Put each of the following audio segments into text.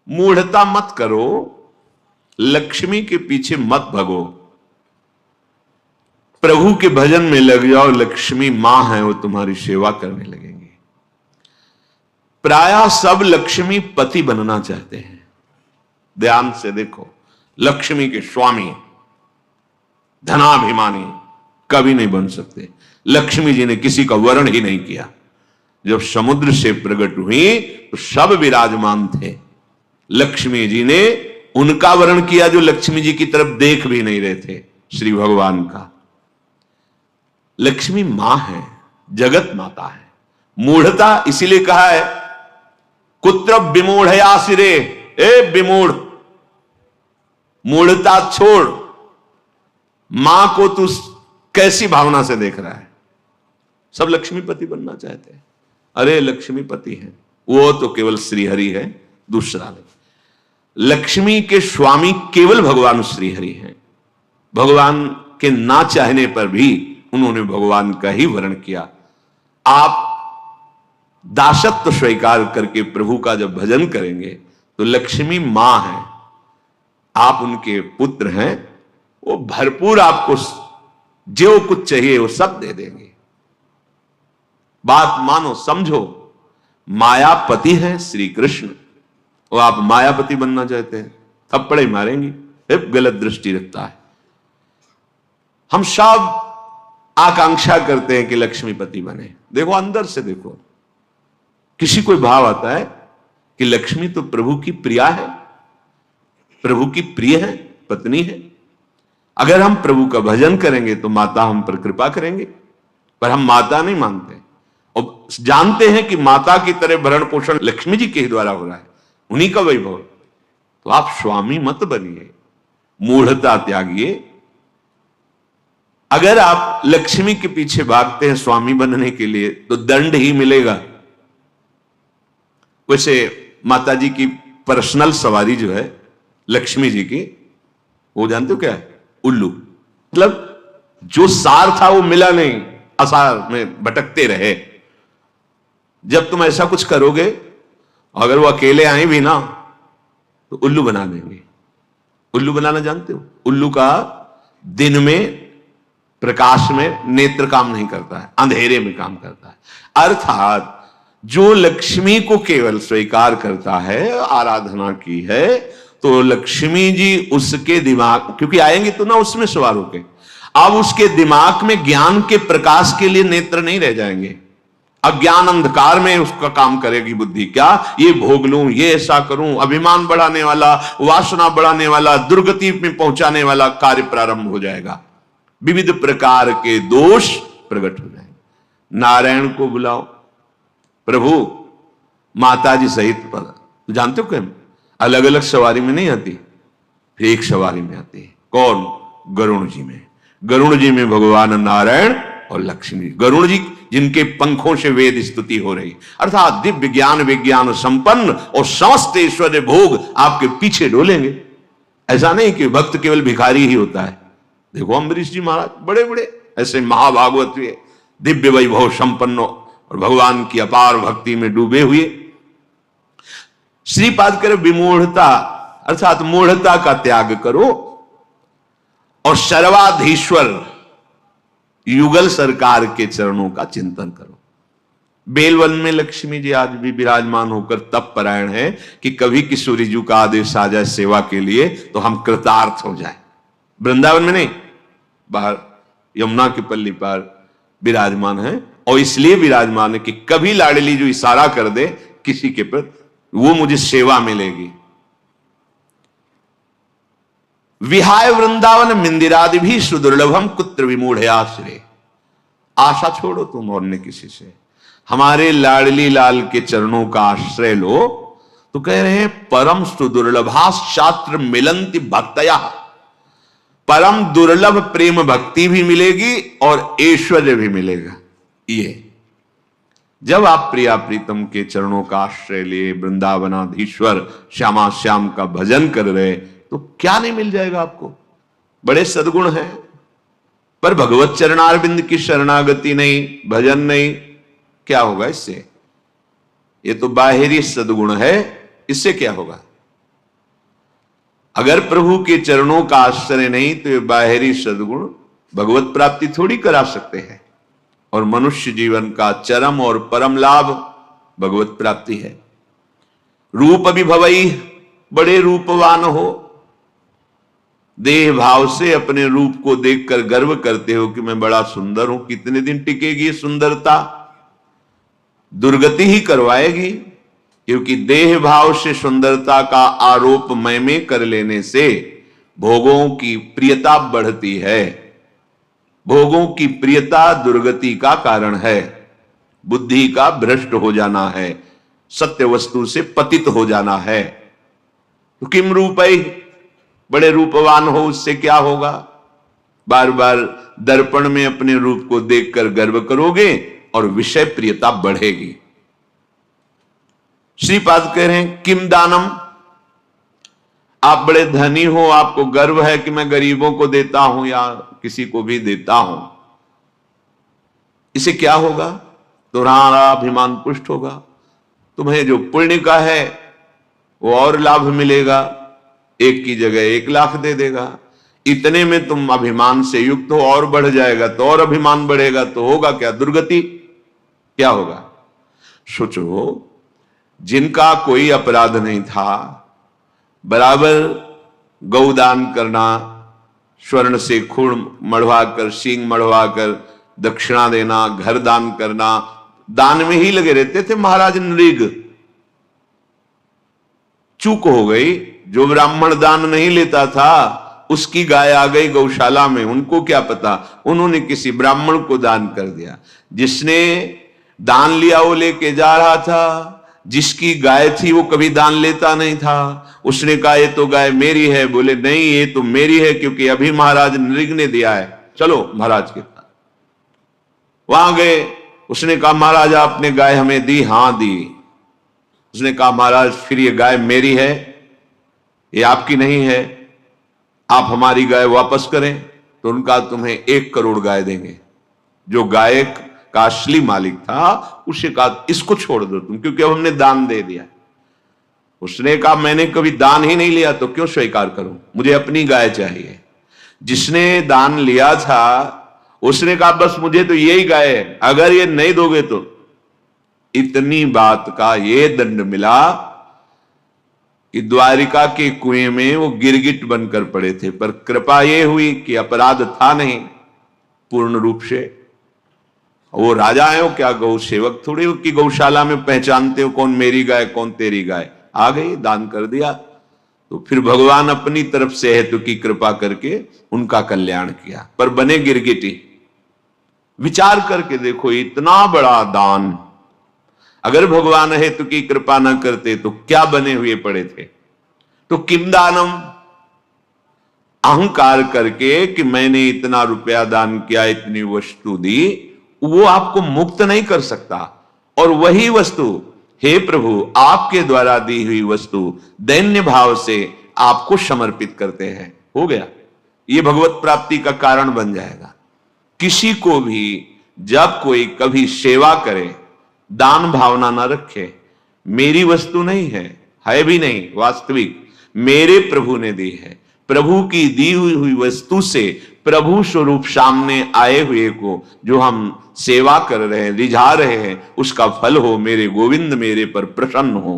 मूढ़ता मत करो, लक्ष्मी के पीछे मत भगो, प्रभु के भजन में लग जाओ। लक्ष्मी मां है, वो तुम्हारी सेवा करने लगेंगे। प्रायः सब लक्ष्मी पति बनना चाहते हैं। ध्यान से देखो, लक्ष्मी के स्वामी धनाभिमानी कभी नहीं बन सकते। लक्ष्मी जी ने किसी का वर्ण ही नहीं किया। जब समुद्र से प्रकट हुई तो सब विराजमान थे, लक्ष्मी जी ने उनका वर्ण किया जो लक्ष्मी जी की तरफ देख भी नहीं रहे थे, श्री भगवान का। लक्ष्मी मां है, जगत माता है। मूढ़ता इसीलिए कहा है, कुत्र विमूढ़या सिरे, ए विमूढ़, मूढ़ता छोड़, मां को तू कैसी भावना से देख रहा है। सब लक्ष्मीपति बनना चाहते हैं। अरे लक्ष्मीपति है वो तो केवल श्रीहरि है, दूसरा नहीं। लक्ष्मी के स्वामी केवल भगवान श्रीहरि हैं। भगवान के ना चाहने पर भी उन्होंने भगवान का ही वर्ण किया। आप दासत्व स्वीकार करके प्रभु का जब भजन करेंगे तो लक्ष्मी मां है, आप उनके पुत्र हैं, वो भरपूर आपको जो कुछ चाहिए वो सब दे देंगे। बात मानो, समझो। मायापति है श्री कृष्ण, और आप मायापति बनना चाहते हैं, थप्पड़े मारेंगे। गलत दृष्टि रखता है। हम सब आकांक्षा करते हैं कि लक्ष्मीपति बने। देखो अंदर से देखो, किसी कोई भाव आता है कि लक्ष्मी तो प्रभु की प्रिया है, प्रभु की प्रिय है, पत्नी है। अगर हम प्रभु का भजन करेंगे तो माता हम पर कृपा करेंगे, पर हम माता नहीं मानते और जानते हैं कि माता की तरह भरण पोषण लक्ष्मी जी के ही द्वारा हो रहा है, उन्हीं का वैभव। तो आप स्वामी मत बनिए, मूढ़ता त्यागिए। अगर आप लक्ष्मी के पीछे भागते हैं स्वामी बनने के लिए तो दंड ही मिलेगा। वैसे माता जी की पर्सनल सवारी जो है लक्ष्मी जी की, वो जानते हो क्या है? उल्लू। मतलब जो सार था वो मिला नहीं, असार में भटकते रहे। जब तुम ऐसा कुछ करोगे, अगर वो अकेले आए भी ना तो उल्लू बना देंगे। उल्लू बनाना जानते हो? उल्लू का दिन में प्रकाश में नेत्र काम नहीं करता है, अंधेरे में काम करता है। अर्थात जो लक्ष्मी को केवल स्वीकार करता है, आराधना की है, तो लक्ष्मी जी उसके दिमाग, क्योंकि आएंगे तो ना उसमें सवार होके, अब उसके दिमाग में ज्ञान के प्रकाश के लिए नेत्र नहीं रह जाएंगे। अज्ञान अंधकार में उसका काम करेगी बुद्धि। क्या ये भोग लूं, ये ऐसा करूं, अभिमान बढ़ाने वाला, वासना बढ़ाने वाला, दुर्गति में पहुंचाने वाला कार्य प्रारंभ हो जाएगा। विविध प्रकार के दोष प्रकट हो जाएंगे। नारायण को बुलाओ, प्रभु माता जी सहित पद। तो जानते हो क्या, अलग अलग सवारी में नहीं आती, एक सवारी में आती है। कौन? गरुण जी में। गरुण जी में भगवान नारायण और लक्ष्मी। गरुण जी जिनके पंखों से वेद स्तुति हो रही, अर्थात दिव्य ज्ञान विज्ञान संपन्न और समस्त ऐश्वर्य भोग आपके पीछे डोलेंगे। ऐसा नहीं कि भक्त केवल भिखारी ही होता है। देखो अम्बरीश जी महाराज बड़े बड़े ऐसे महाभागवत हुए, दिव्य वैभव संपन्न और भगवान की अपार भक्ति में डूबे हुए। श्रीपाद करे विमूढ़ता, अर्थात मूढ़ता का त्याग करो और सर्वाधीश्वर युगल सरकार के चरणों का चिंतन करो। बेलवन में लक्ष्मी जी आज भी विराजमान होकर तप परायण है कि कभी किशोरी जी का आदेश आ जाए सेवा के लिए तो हम कृतार्थ हो जाए। वृंदावन में नहीं, बाहर यमुना के पल्ली पर विराजमान है, और इसलिए विराजमान है कि कभी लाडली जो इशारा कर दे किसी के पर, वो मुझे सेवा मिलेगी। विहाय वृंदावन मिंदिरादि भी सुदुर्लभम कुत्र विमूढ़ आश्रय। आशा छोड़ो तुम और न किसी से, हमारे लाडली लाल के चरणों का आश्रय लो। तो कह रहे हैं परम सुदुर्लभा शास्त्र मिलंति भक्तया, परम दुर्लभ प्रेम भक्ति भी मिलेगी और ऐश्वर्य भी मिलेगा। ये जब आप प्रिया प्रीतम के चरणों का आश्रय लिए वृंदावनाधीश्वर श्यामा श्याम का भजन कर रहे, तो क्या नहीं मिल जाएगा आपको? बड़े सद्गुण हैं, पर भगवत चरणारविंद की शरणागति नहीं, भजन नहीं, क्या होगा इससे? ये तो बाहरी सद्गुण है, इससे क्या होगा? अगर प्रभु के चरणों का आश्रय नहीं तो ये बाहरी सद्गुण भगवत प्राप्ति थोड़ी करा सकते हैं। और मनुष्य जीवन का चरम और परम लाभ भगवत प्राप्ति है। रूप अभिभवई, बड़े रूपवान हो, देह भाव से अपने रूप को देखकर गर्व करते हो कि मैं बड़ा सुंदर हूं। कितने दिन टिकेगी ये सुंदरता? दुर्गति ही करवाएगी, क्योंकि देह भाव से सुंदरता का आरोप मैं में कर लेने से भोगों की प्रियता बढ़ती है। भोगों की प्रियता दुर्गति का कारण है, बुद्धि का भ्रष्ट हो जाना है, सत्य वस्तु से पतित हो जाना है। तो किम रूपै, बड़े रूपवान हो, उससे क्या होगा? बार बार दर्पण में अपने रूप को देखकर गर्व करोगे और विषय प्रियता बढ़ेगी। श्रीपाद कह रहे हैं किम दानम, आप बड़े धनी हो, आपको गर्व है कि मैं गरीबों को देता हूं या किसी को भी देता हूं, इसे क्या होगा? तुम्हारा अभिमान पुष्ट होगा, तुम्हें जो पुण्य का है वो और लाभ मिलेगा, 1 की जगह 1 लाख दे देगा। इतने में तुम अभिमान से युक्त हो, और बढ़ जाएगा तो और अभिमान बढ़ेगा, तो होगा क्या? दुर्गति। क्या होगा? सोचो, जिनका कोई अपराध नहीं था, बराबर गौदान करना, स्वर्ण से खून मढ़वाकर, सींग मढ़वाकर दक्षिणा देना, घर दान करना, दान में ही लगे रहते थे महाराज नृग। चूक हो गई, जो ब्राह्मण दान नहीं लेता था उसकी गाय आ गई गौशाला में, उनको क्या पता, उन्होंने किसी ब्राह्मण को दान कर दिया। जिसने दान लिया वो लेके जा रहा था, जिसकी गाय थी वो कभी दान लेता नहीं था, उसने कहा ये तो गाय मेरी है। बोले नहीं, ये तो मेरी है क्योंकि अभी महाराज नृग ने दिया है, चलो महाराज के पास। वहां गए, उसने कहा महाराज आपने गाय हमें दी? हाँ दी। उसने कहा महाराज फिर ये गाय मेरी है, ये आपकी नहीं है, आप हमारी गाय वापस करें। तो उनका तुम्हें 1 करोड़ गाय देंगे। जो गाय का असली मालिक था उसे कहा इसको छोड़ दो तुम, क्योंकि अब हमने दान दे दिया। उसने कहा मैंने कभी दान ही नहीं लिया तो क्यों स्वीकार करूं, मुझे अपनी गाय चाहिए। जिसने दान लिया था उसने कहा बस मुझे तो यही गाय है, अगर ये नहीं दोगे तो। इतनी बात का ये दंड मिला कि द्वारिका के कुएं में वो गिरगिट बनकर पड़े थे। पर कृपा ये हुई कि अपराध था नहीं पूर्ण रूप से। वो राजा है, वो क्या गौ सेवक थोड़ी हो कि गौशाला में पहचानते हो कौन मेरी गाय कौन तेरी गाय। आ गई, दान कर दिया। तो फिर भगवान अपनी तरफ से हेतु की कृपा करके उनका कल्याण किया, पर बने गिरगिटी। विचार करके देखो, इतना बड़ा दान अगर भगवान हेतु की कृपा न करते तो क्या बने हुए पड़े थे। तो किम दानम, अहंकार करके कि मैंने इतना रुपया दान किया, इतनी वस्तु दी, वो आपको मुक्त नहीं कर सकता। और वही वस्तु, हे प्रभु आपके द्वारा दी हुई वस्तु दैन्य भाव से आपको समर्पित करते हैं, हो गया, ये भगवत प्राप्ति का कारण बन जाएगा। किसी को भी जब कोई कभी सेवा करे, दान भावना ना रखे, मेरी वस्तु नहीं है भी नहीं, वास्तविक मेरे प्रभु ने दी है। प्रभु की दी हुई वस्तु से प्रभु स्वरूप सामने आए हुए को जो हम सेवा कर रहे हैं, रिझा रहे हैं, उसका फल हो मेरे गोविंद मेरे पर प्रसन्न हो।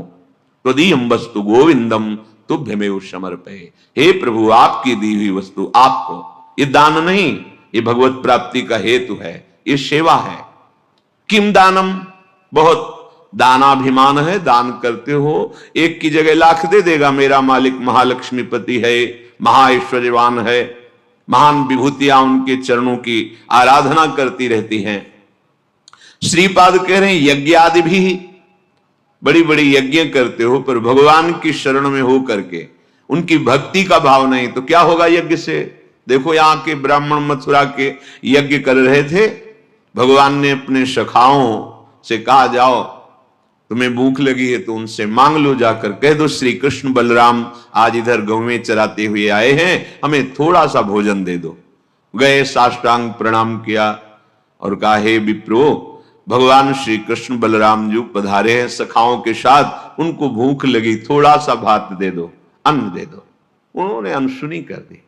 त्वदीयं वस्तु गोविंदम तुभ्यमेव समर्पये। हे प्रभु आपकी दी हुई वस्तु आपको, ये दान नहीं, ये भगवत प्राप्ति का हेतु है, ये सेवा है। किम दानम, बहुत दानाभिमान है, दान करते हो 1 की जगह लाख दे देगा मेरा मालिक महालक्ष्मीपति है, महाऐश्वर्यवान है, महान विभूतियां उनके चरणों की आराधना करती रहती हैं। श्रीपाद कह रहे हैं यज्ञ आदि भी बड़ी बड़ी यज्ञ करते हो, पर भगवान की शरण में हो करके उनकी भक्ति का भाव नहीं, तो क्या होगा यज्ञ से। देखो यहां के ब्राह्मण मथुरा के यज्ञ कर रहे थे, भगवान ने अपने सखाओं से कहा जाओ तुम्हें भूख लगी है तो उनसे मांग लो, जाकर कह दो श्री कृष्ण बलराम आज इधर गौवें चराते हुए आए हैं, हमें थोड़ा सा भोजन दे दो। गए, साष्टांग प्रणाम किया और कहा हे विप्रो, भगवान श्री कृष्ण बलराम जी पधारे हैं सखाओं के साथ, उनको भूख लगी, थोड़ा सा भात दे दो, अन्न दे दो। उन्होंने अनसुनी कर दी।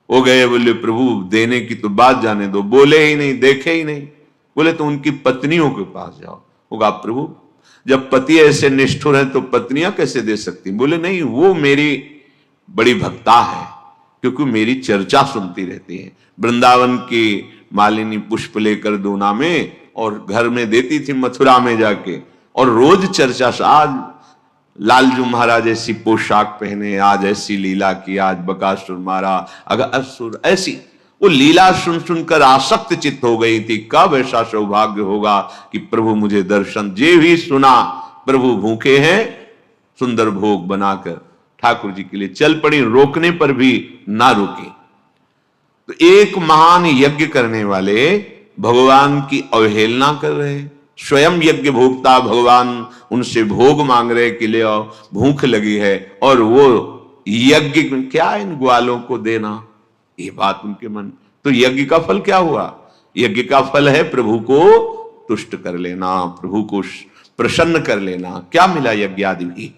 वो गए, बोले प्रभु देने की तो बात जाने दो, बोले ही नहीं, देखे ही नहीं। बोले तो उनकी पत्नियों के पास जाओ। होगा प्रभु जब पति ऐसे निष्ठुर हैं तो पत्नियां कैसे दे सकती? बोले नहीं, वो मेरी बड़ी भक्ता है, क्योंकि मेरी चर्चा सुनती रहती है। वृंदावन की मालिनी पुष्प लेकर दूना में और घर में देती थी मथुरा में जाके, और रोज चर्चा। आज लालजू महाराज ऐसी पोशाक पहने, आज ऐसी लीला की, आज बकासुर मारा, अगर असुर, ऐसी वो लीला सुन सुनकर आसक्त चित्त हो गई थी। कब ऐसा सौभाग्य होगा कि प्रभु मुझे दर्शन। जे भी सुना प्रभु भूखे हैं, सुंदर भोग बनाकर ठाकुर जी के लिए चल पड़ी, रोकने पर भी ना रुकी। तो एक महान यज्ञ करने वाले भगवान की अवहेलना कर रहे, स्वयं यज्ञ भोक्ता भगवान उनसे भोग मांग रहे कि ले आओ, भूख लगी है, और वो यज्ञ क्या इन ग्वालों को देना, ये बात उनके मन। तो यज्ञ का फल क्या हुआ? यज्ञ का फल है प्रभु को तुष्ट कर लेना, प्रभु को प्रसन्न कर लेना। क्या मिला यज्ञ आदि भी?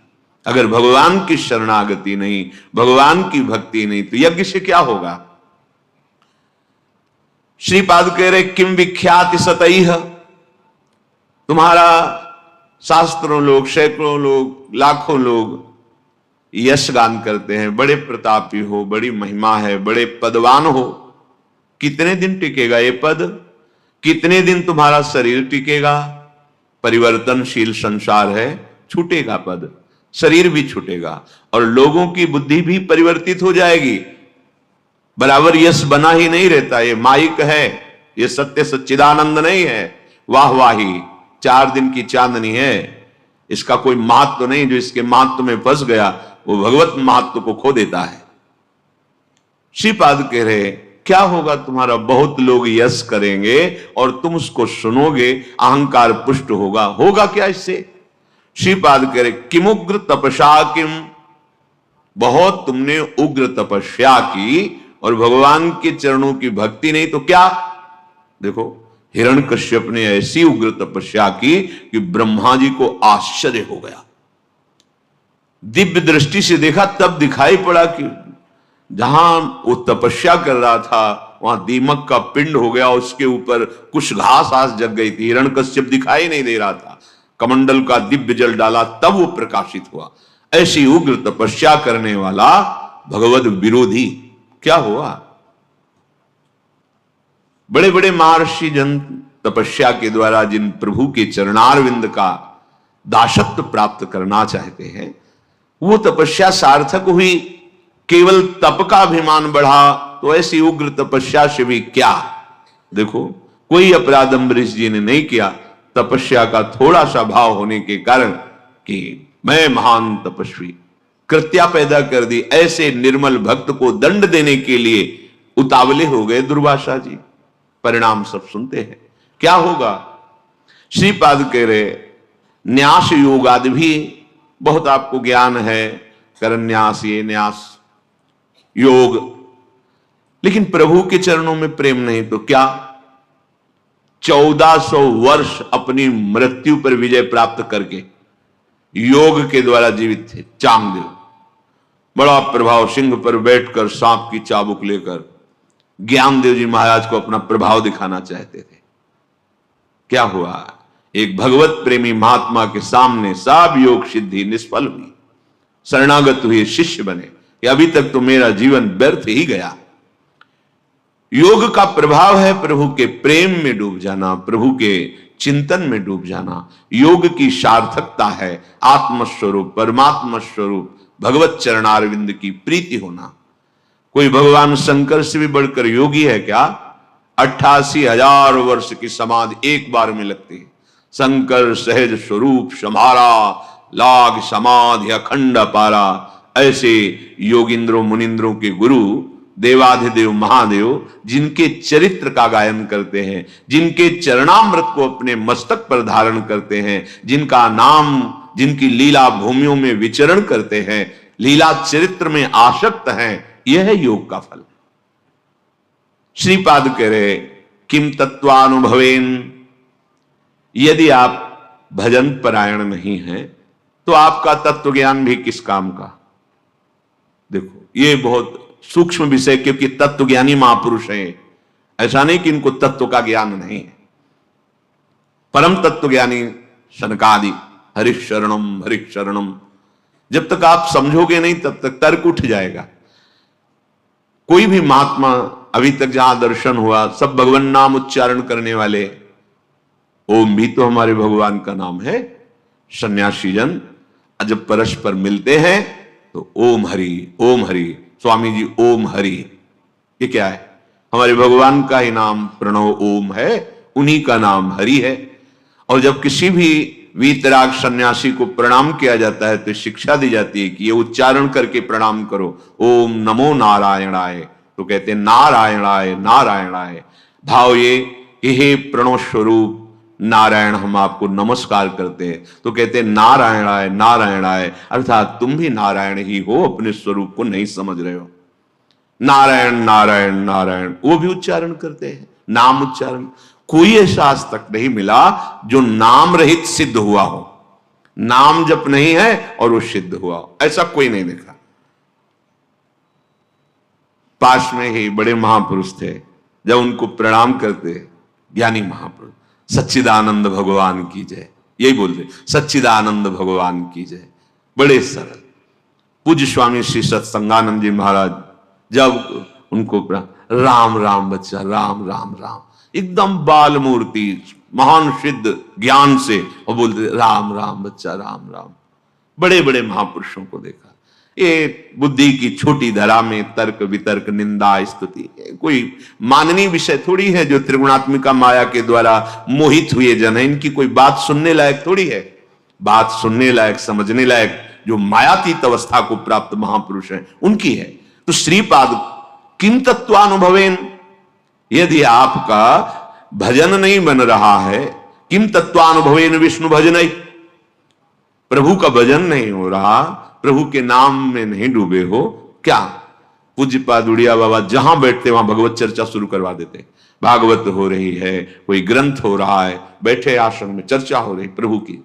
अगर भगवान की शरणागति नहीं, भगवान की भक्ति नहीं, तो यज्ञ से क्या होगा? श्रीपाद कह रहे किम विख्याति सतैह, तुम्हारा शास्त्रों लोग, सैकड़ों लोग, लाखों लोग यश गान करते हैं, बड़े प्रतापी हो, बड़ी महिमा है, बड़े पदवान हो। कितने दिन टिकेगा ये पद? कितने दिन तुम्हारा शरीर टिकेगा? परिवर्तनशील संसार है, छूटेगा पद, शरीर भी छूटेगा, और लोगों की बुद्धि भी परिवर्तित हो जाएगी। बराबर यश बना ही नहीं रहता। ये माइक है, ये सत्य सच्चिदानंद नहीं है, वाहवाही 4 दिन की चांदनी है, इसका कोई महत्व तो नहीं। जो इसके महत्व में फंस गया वो भगवत महत्व को खो देता है। श्रीपाद कह रहे क्या होगा तुम्हारा? बहुत लोग यश करेंगे और तुम उसको सुनोगे, अहंकार पुष्ट होगा। होगा क्या इससे? श्रीपाद कह रहे किमुग्र तपस्या किम, बहुत तुमने उग्र तपस्या की और भगवान के चरणों की भक्ति नहीं, तो क्या? देखो हिरण्यकश्यप ने ऐसी उग्र तपस्या की कि ब्रह्मा जी को आश्चर्य हो गया। दिव्य दृष्टि से देखा तब दिखाई पड़ा कि जहां वो तपस्या कर रहा था वहां दीमक का पिंड हो गया, उसके ऊपर कुछ घास आस जग गई थी। हिरण्यकश्यप दिखाई नहीं दे रहा था, कमंडल का दिव्य जल डाला तब वो प्रकाशित हुआ। ऐसी उग्र तपस्या करने वाला भगवत विरोधी क्या हुआ? बड़े बड़े महर्षि जन तपस्या के द्वारा जिन प्रभु के चरणारविंद का दासत्व प्राप्त करना चाहते हैं, वो तपस्या सार्थक हुई। केवल तप का अभिमान बढ़ा तो ऐसी उग्र तपस्या से भी क्या? देखो कोई अपराध अम्बरीश जी ने नहीं किया, तपस्या का थोड़ा सा भाव होने के कारण कि मैं महान तपस्वी, कृत्या पैदा कर दी। ऐसे निर्मल भक्त को दंड देने के लिए उतावले हो गए दुर्वासा जी। परिणाम सब सुनते हैं। क्या होगा? श्रीपाद कह रहे न्यास योग आदि भी बहुत आपको ज्ञान है, करन्यास, ये न्यास योग, लेकिन प्रभु के चरणों में प्रेम नहीं तो क्या? 1400 वर्ष अपनी मृत्यु पर विजय प्राप्त करके योग के द्वारा जीवित थे चांगदेव। बड़ा प्रभाव, सिंह पर बैठकर सांप की चाबुक लेकर ज्ञानदेव जी महाराज को अपना प्रभाव दिखाना चाहते थे। क्या हुआ? एक भगवत प्रेमी महात्मा के सामने सब योग सिद्धि निष्फल हुई। शरणागत हुए, शिष्य बने कि अभी तक तो मेरा जीवन व्यर्थ ही गया। योग का प्रभाव है प्रभु के प्रेम में डूब जाना, प्रभु के चिंतन में डूब जाना। योग की सार्थकता है आत्मस्वरूप, परमात्मा स्वरूप भगवत चरणारविंद की प्रीति होना। कोई भगवान शंकर से भी बढ़कर योगी है क्या? 88,000 वर्ष की समाधि एक बार में लगती है। शंकर सहज स्वरूप समारा, लाग समाधि अखंड पारा। ऐसे योगिंद्रों मुनिंद्रों के गुरु देवाधिदेव महादेव जिनके चरित्र का गायन करते हैं, जिनके चरणामृत को अपने मस्तक पर धारण करते हैं, जिनका नाम, जिनकी लीला भूमियों में विचरण करते हैं, लीला चरित्र में आसक्त हैं, यह है योग का फल। श्रीपाद कह रहे किम तत्वानुभवेन, यदि आप भजन परायण नहीं हैं तो आपका तत्व ज्ञान भी किस काम का? देखो ये बहुत सूक्ष्म विषय, क्योंकि तत्व ज्ञानी महापुरुष हैं, ऐसा नहीं कि इनको तत्व का ज्ञान नहीं है। परम तत्व ज्ञानी सनकादि हरिः शरणम, जब तक आप समझोगे नहीं तब तक तर्क उठ जाएगा। कोई भी महात्मा अभी तक जहां दर्शन हुआ, सब भगवान नाम उच्चारण करने वाले। ओम भी तो हमारे भगवान का नाम है। सन्यासी जन जब परस्पर मिलते हैं तो ओम हरि, स्वामी जी ओम हरि, ये क्या है? हमारे भगवान का ही नाम प्रणव ओम है, उन्हीं का नाम हरि है। और जब किसी भी वीतराग सन्यासी को प्रणाम किया जाता है तो शिक्षा दी जाती है कि ये उच्चारण करके प्रणाम करो, ओम नमो नारायणाय। तो कहते हैं नारायणाय नारायणाय, भाव ये हे प्रणव स्वरूप नारायण हम आपको नमस्कार करते हैं। तो कहते हैं नारायणाय नारायणाय, अर्थात तुम भी नारायण ही हो, अपने स्वरूप को नहीं समझ रहे हो। नारायण नारायण नारायण वो भी उच्चारण करते हैं, नाम उच्चारण। कोई ऐसा आज तक नहीं मिला जो नाम रहित सिद्ध हुआ हो, नाम जप नहीं है और वो सिद्ध हुआ हो, ऐसा कोई नहीं देखा। पास में ही बड़े महापुरुष थे, जब उनको प्रणाम करते, ज्ञानी महापुरुष, सच्चिदानंद भगवान की जय, यही बोलते, सच्चिदानंद भगवान की जय। बड़े सरल। पूज्य स्वामी श्री सत्संगानंद जी महाराज जब उनको राम राम बच्चा, राम राम राम, एकदम बाल मूर्ति, महान सिद्ध ज्ञान से, और बोलते राम राम बच्चा, राम राम। बड़े बड़े महापुरुषों को देखा। ये बुद्धि की छोटी धरा में तर्क वितर्क निंदा स्तुति कोई माननीय विषय थोड़ी है, जो त्रिगुणात्मिका माया के द्वारा मोहित हुए जन है, इनकी कोई बात सुनने लायक थोड़ी है। बात सुनने लायक, समझने लायक जो मायातीत अवस्था को प्राप्त महापुरुष हैं उनकी है। तो श्रीपाद किम तत्वानुभवेन, यदि आपका भजन नहीं बन रहा है, किम तत्वानुभवेन विष्णु भजन, प्रभु का भजन नहीं हो रहा, प्रभु के नाम में नहीं डूबे हो, क्या? पूज्यपाद उड़िया बाबा जहां बैठते वहां भगवत चर्चा शुरू करवा देते। भागवत हो रही है, कोई ग्रंथ हो रहा है, बैठे आश्रम में चर्चा हो रही प्रभु की।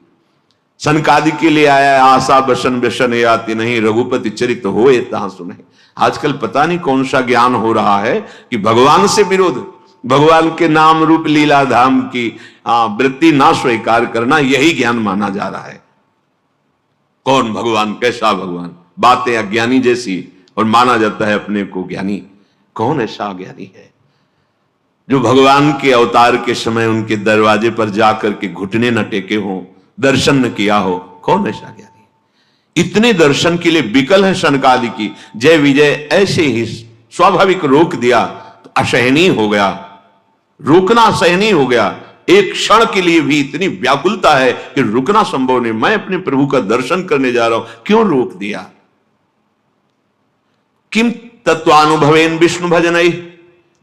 सनकादि के लिए आया है, आशा बसन व्यसन आती नहीं, रघुपति चरित हो तहां सुने। आजकल पता नहीं कौन सा ज्ञान हो रहा है कि भगवान से विरोध, भगवान के नाम रूप लीला धाम की वृत्ति ना स्वीकार करना, यही ज्ञान माना जा रहा है। कौन भगवान, कैसा भगवान, बातें अज्ञानी जैसी, और माना जाता है अपने को ज्ञानी। कौन ऐसा ज्ञानी है जो भगवान के अवतार के समय उनके दरवाजे पर जाकर के घुटने न टेके हो, दर्शन न किया हो? कौन ऐसा ज्ञानी? इतने दर्शन के लिए विकल है सनकादि की जय विजय, ऐसे ही स्वाभाविक रोक दिया तो असहनीय हो गया, रोकना असहनीय हो गया। एक क्षण के लिए भी इतनी व्याकुलता है कि रुकना संभव नहीं। मैं अपने प्रभु का दर्शन करने जा रहा हूं, क्यों रोक दिया? किम तत्वानुभवेन विष्णु भजन,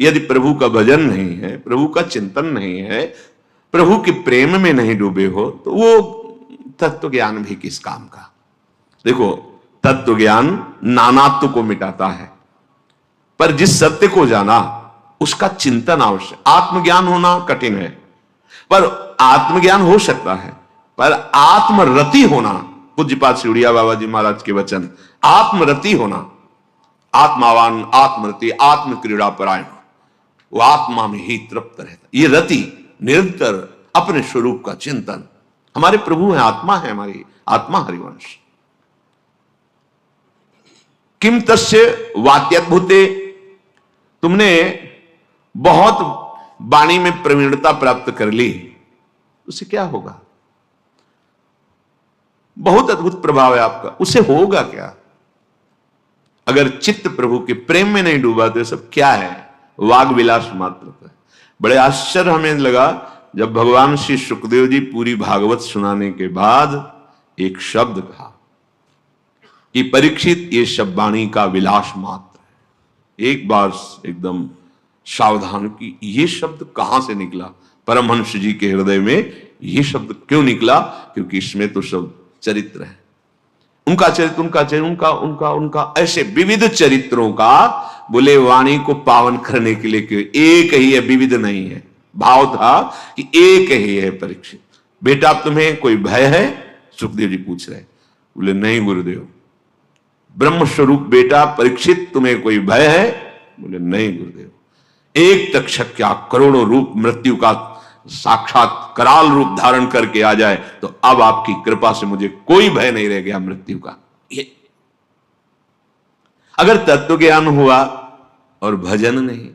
यदि प्रभु का भजन नहीं है, प्रभु का चिंतन नहीं है, प्रभु के प्रेम में नहीं डूबे हो, तो वो तत्व ज्ञान भी किस काम का? देखो, तत्व ज्ञान नानात्व को मिटाता है, पर जिस सत्य को जाना उसका चिंतन आवश्यक। आत्मज्ञान होना कठिन है, पर आत्मज्ञान हो सकता है, पर आत्मरति होना, पूज्यपाद श्री उड़िया बाबा जी महाराज के वचन, आत्मरति होना, आत्मावान आत्मरति आत्म क्रीड़ा परायण, वो आत्मा में ही तृप्त रहता। ये रति निरंतर अपने स्वरूप का चिंतन। हमारे प्रभु है, आत्मा है, हमारी आत्मा हरिवंश। किम तस्य वाक्यद्भुते, तुमने बहुत वाणी में प्रवीणता प्राप्त कर ली, उसे क्या होगा? बहुत अद्भुत प्रभाव है आपका, उसे होगा क्या? अगर चित्त प्रभु के प्रेम में नहीं डूबा तो सब क्या है? वाग विलास मात्र। बड़े आश्चर्य हमें लगा जब भगवान श्री सुखदेव जी पूरी भागवत सुनाने के बाद एक शब्द कहा कि परीक्षित, ये सब वाणी का विलास मात्र है। एक बार एकदम सावधान की, ये शब्द कहां से निकला? परमहंस जी के हृदय में ये शब्द क्यों निकला? क्योंकि इसमें तो सब चरित्र है, उनका चरित्र, उनका चरित्र, उनका उनका उनका ऐसे विविध चरित्रों का, बोले वाणी को पावन करने के लिए क्यों? एक ही है, विविध नहीं है। भाव था कि एक ही है। परीक्षित, बेटा तुम्हें कोई भय है? सुखदेव जी पूछ रहे। बोले नहीं गुरुदेव, ब्रह्म स्वरूप बेटा परीक्षित, तुम्हें कोई भय है? बोले नहीं गुरुदेव, एक तक्षक क्या करोड़ों रूप मृत्यु का साक्षात कराल रूप धारण करके आ जाए तो अब आपकी कृपा से मुझे कोई भय नहीं रह गया मृत्यु का। ये अगर तत्व ज्ञान हुआ और भजन नहीं,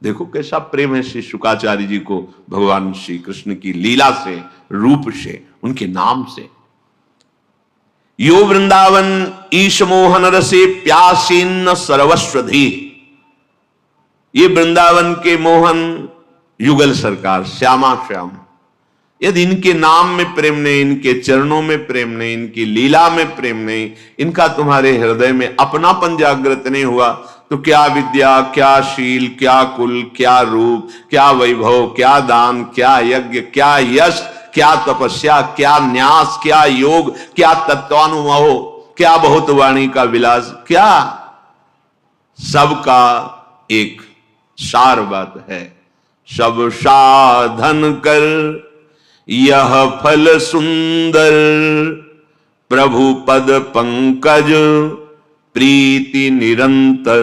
देखो कैसा प्रेम है श्री शुकाचार्य जी को भगवान श्री कृष्ण की लीला से, रूप से, उनके नाम से। यो वृंदावन ईश मोहन रसे प्यासीन सर्वस्वधि, ये वृंदावन के मोहन युगल सरकार श्यामा श्याम, यदि इनके नाम में प्रेम नहीं, इनके चरणों में प्रेम नहीं, इनकी लीला में प्रेम नहीं, इनका तुम्हारे हृदय में अपनापन जागृत नहीं हुआ तो क्या विद्या, क्या शील, क्या कुल, क्या रूप, क्या वैभव, क्या दान, क्या यज्ञ, क्या यश, क्या तपस्या, क्या न्यास, क्या योग, क्या तत्वानुभव, क्या बहुत वाणी का विलास, क्या? सबका एक सार बात है, सब साधन कर यह फल सुंदर, प्रभु पद पंकज प्रीति निरंतर।